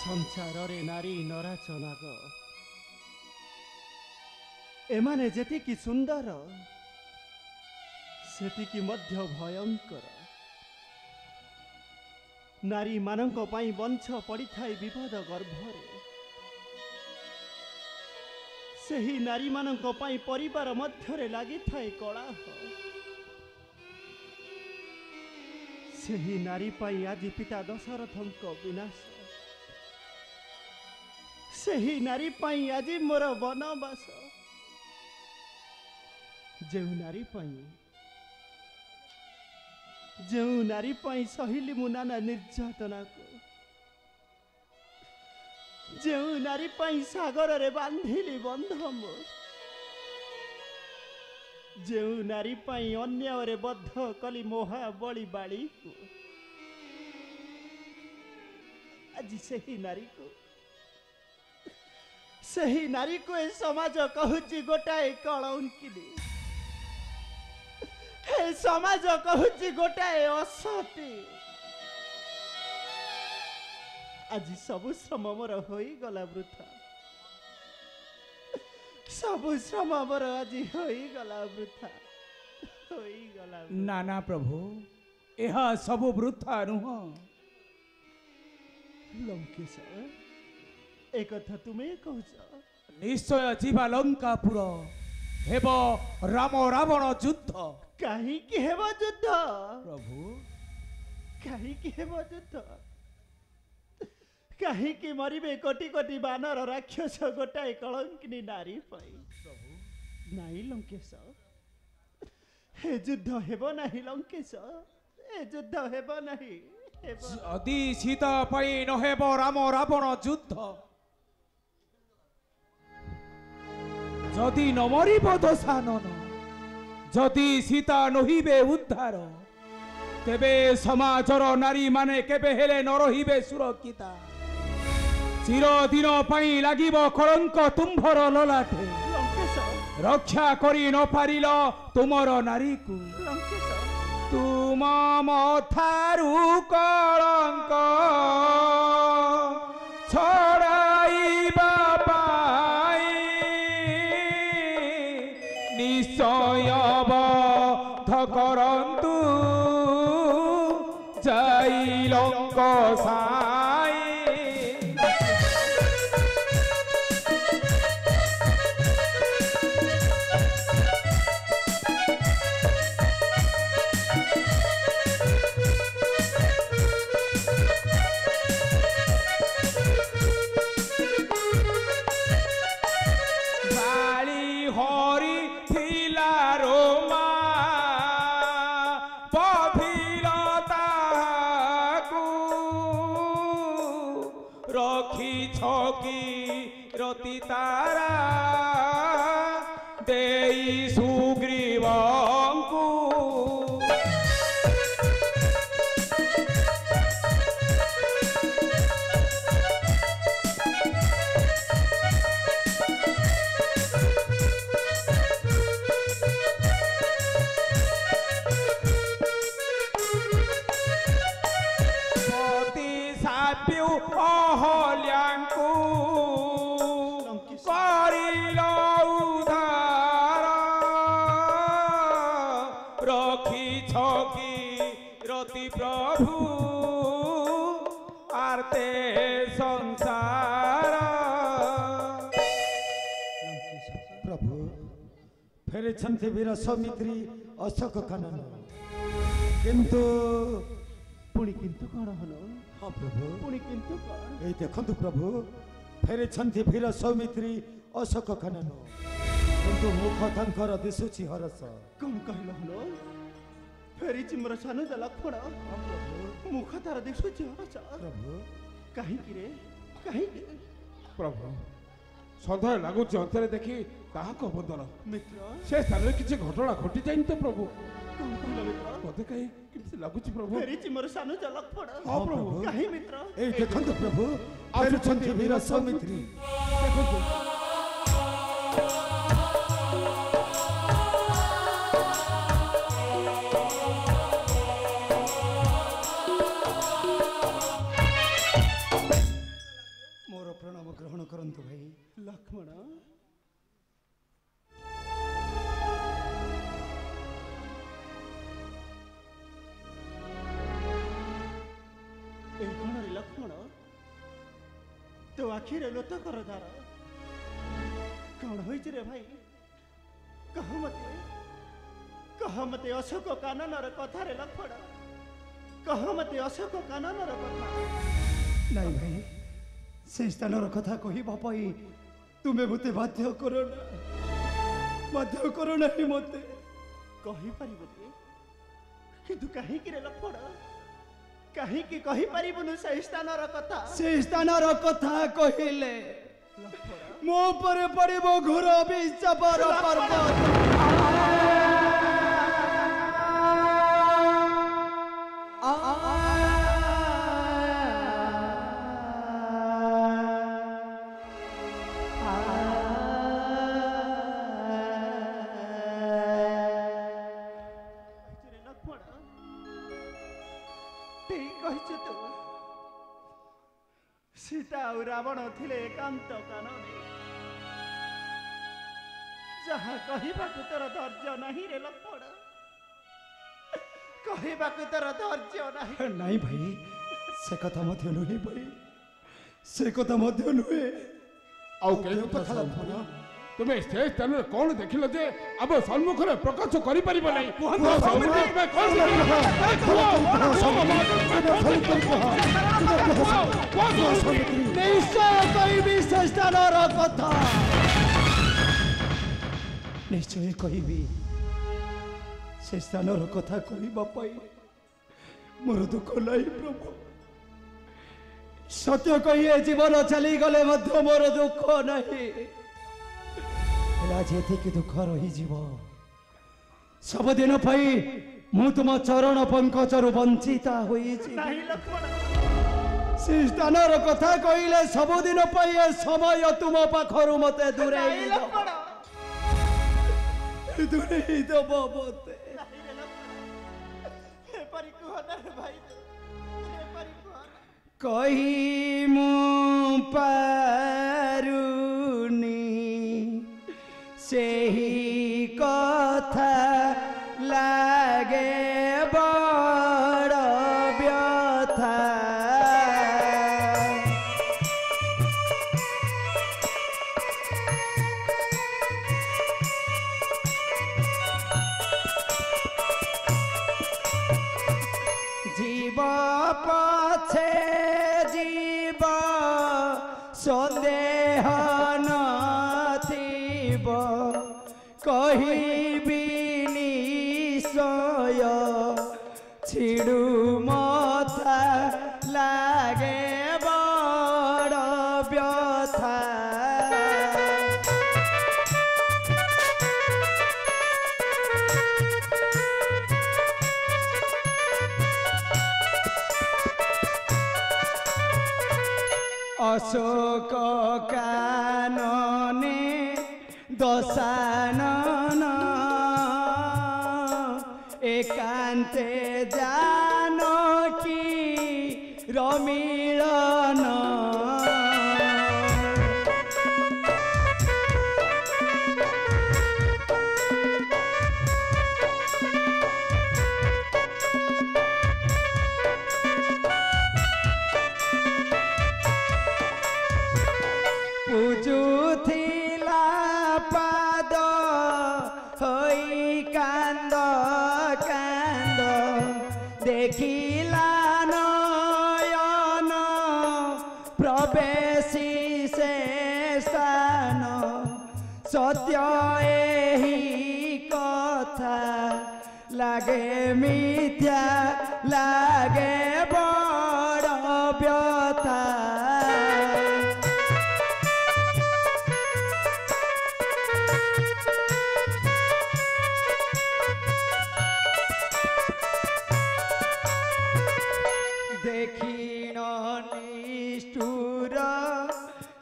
संसारे नारी नराचनाग एमाने जेतिकी सुंदर सेतिकी मध्य भयंकर नारी मानंको पाई वंश पड़ी थाए विपद गर्भरे सेही नारी मानंको पाई परिवार मध्यरे लागि थाए कलह सेही नारी पाई आदि पिता दशरथंको विनाश सेही नारी पाई आज मोर वनवास जो नारी पाई सहिली मु नाना निर्यातना को जो नारी पाई सागर रे बांधिली बंध मु जो नारी पाई अन्य रे बद्ध कली मोहा बड़ी बाड़ी को आज सही नारी को ए समाज कहूची गोटाए कलंकिनी ए समाज कहूची गोटाए असती आज सबु श्रम मोर होई गला वृथा सबु श्रम मोर आज होई गला वृथा नाना प्रभु यह सबु वृथा नुह लंकेश एक कथा तुम्हें कहूच निश्चय जीवा लंकापुर हेब राम रावण युद्ध कहीं हेब युद्ध प्रभु कहीं हेब युद्ध कहीं मरिबे कोटी कोटी बानर राक्षस गोटाए कलंकिनी नारी पाई प्रभु नहीं लंकेश हे युद्ध हेब नहीं लंकेश ए युद्ध हेब नहीं यदि सीता पाई न हेब राम रावण युद्ध जदि न मरिब दशानन जदि सीता नहिबे उद्धार तेबे समाजर नारी माने केबे हेले न रहिबे सुरक्षिता चिरदिन पाई लागिब कलंक तुम्भर ललाटे रक्षा करी न पारिल तुमर नारी को तुम मथारु कलंक छड़ाइबा पाई निश्चय बध करंतु जाई लंक साई रति तारा देई सुग्रीवंकु पति साप्यु अहल्यांकु प्रभु आरते संसार प्रभु फेरे छंते वीर सौमित्री अशोक खनन किंतु पुणी किंतु कौन हलो हाँ प्रभु पुणी किंतु कौन ए देखंतु प्रभु फेरे छंते वीर सौमित्री अशोक खनन किंतु मुख तांकर दिसुछि हरस कौन कहलो हलो फेरी मोर सानुज लक्ष्मण मुख तार देखु प्रभु कहीं रे प्रभु सन्देह लगुच अंतरे देखी ताहाको बदल मित्र से स्थान किसी घटना घटी जाइन तो प्रभु कौन कहलो मित्र मते कहीं किसी लगुच प्रभु फेरी मोर सानुज लक्ष्मण हां प्रभु कहीं मित्र ए देखंतु प्रभु आसुछंती वीर सौमित्री देखंतु आखिरे लोत कर धार कौन हो रे भाई कह मते अशोक काननर कथारे लफड़ कह मते अशोक काननर कथा नहीं भाई से स्थानर कथा कहवा पाई तुमे मते बाध्य करो नहीं मते कही पारिबो किंतु काहे कि रे लफड़ काहे कि कही पारिबनु से स्थानर कथा कहिले मो पर पड़िबो घोर विचापर पर्वत सीता और रावण थिले एकांत कानने जहा कहिबाकु तोर धैर्य नहीं रे लफड़ कहिबाकु तोर धैर्य नहीं नहीं भाई से कथा मध्य नुहे भाई से कथा मध्य नुहे आउ के कथा फोन तुमे स्टेज स्थान कौन देखिल जे अब सम्मुख रे प्रकाश करि परिबो नै निश्चय कहबी से स्थानर कथा निश्चय कहबी से स्थानर कथा कहबा पाई मोर दुख नहीं प्रभु सत्य कहिए जीवन चली गले मध्य मोर दुख नहीं जेतिक दुख रही सबुदिन मु तुम चरण पंकजरु वंचिता से स्थानर कथा कहले सबुदिन समय तुम पाखरु मते दूरे दब मते कही मु पारुनी सेही कथा लागे बड़ व्यथा जीव पछे जीव सन्देह नथिब कहिबी निश्चय छिड़ू मथा लागे बड़ व्यथा अशोक कानने दशानन एकांते जानकी रमिलन पूजुथिला पाद हई कांद कांद देखिला नयन प्रवेशी से स्थान सत्य एही कथा लागे मिथ्या लागे बड़ व्यथा देखिन निष्ठुर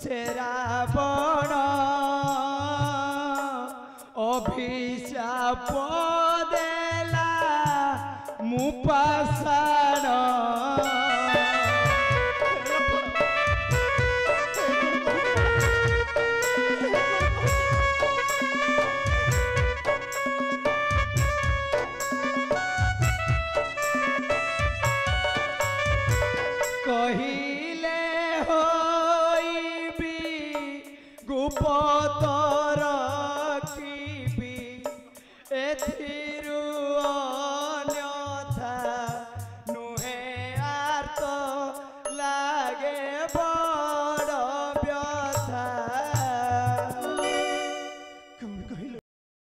से रावण अभिशाप देला मुपासाण कहिले होई ପଦ